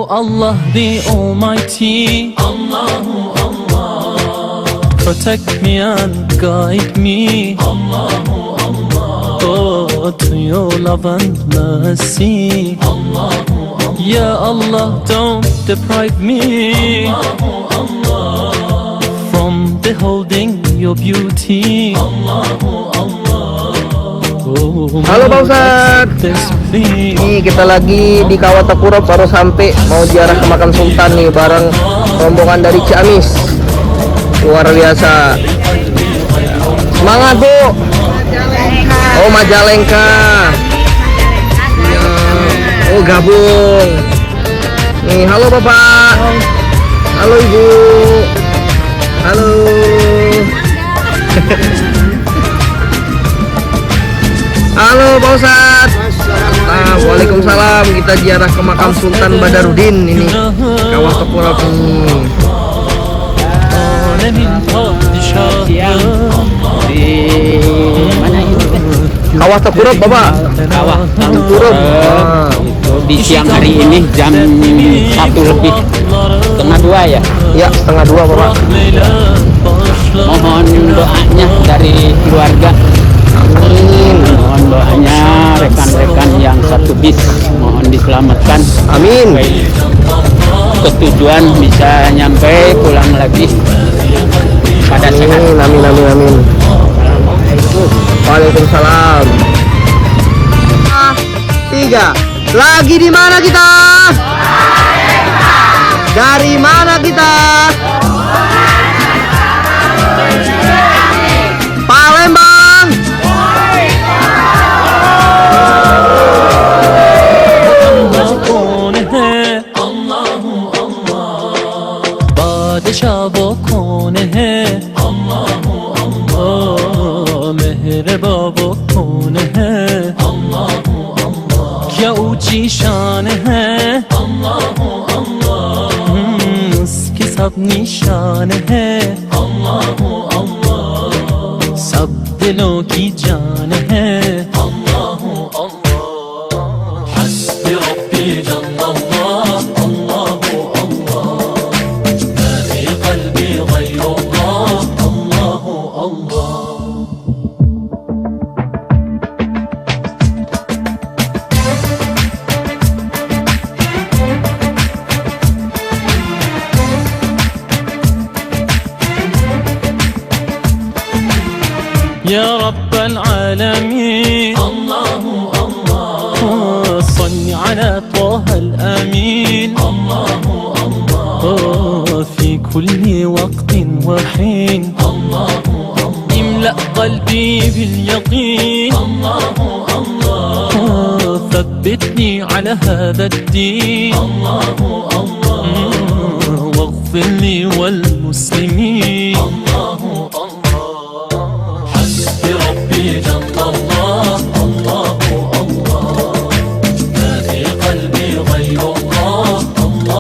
Oh Allah the Almighty, Allahu Allah, protect me and guide me, Allahu Allah, oh to your love and mercy, Allahu Allah, Ya Allah don't deprive me, Allahu Allah, from beholding your beauty, Allahu Allah. Halo Pak Ustadz, nih kita lagi di Kawah Tekurob, baru sampai mau ziarah ke makam Sultan nih bareng rombongan dari Ciamis. Luar biasa, semangat Bu. Oh Majalengka ya. Oh gabung nih. Halo Bapak, halo Ibu, halo. Halo Pak Ustadz. Waalaikumsalam. Kita ziarah ke makam Sultan Badarudin ini, Kawah Tekurob nih. Kawah Tekurob Bapak. Kawah Tekurob di siang hari ini jam 1 lebih, setengah 2 ya? Ya, setengah 2 Bapak. Mohon doanya dari keluarga. Amin. Mohon doanya rekan-rekan yang satu bis mohon diselamatkan. Amin. Ke tujuan bisa nyampe pulang lagi pada sehat. Amin, amin, amin. Waalaikumsalam. 3. Lagi di mana kita? Dari mana kita? Palembang. बादशाह वो कौन है? अल्लाह अल्लाह। मेहरबा वो कौन है? अल्लाह अल्लाह। क्या ऊंची शान है? अल्लाह अल्लाह। उसकी सब निशान है? अल्लाह अल्लाह। सब दिलों की जान है? अल्लाह अल्लाह। हस्बी रब्बी जल्लल्लाह, अल्लाह अल्लाह। يا رب العالمين، الله الله، صل على طه الأمين، الله الله، في كل وقت وحين، الله الله، املأ قلبي باليقين، الله الله، ثبتني على هذا الدين، الله الله، واغفر لي والمسلمين، الله الله. ربي جل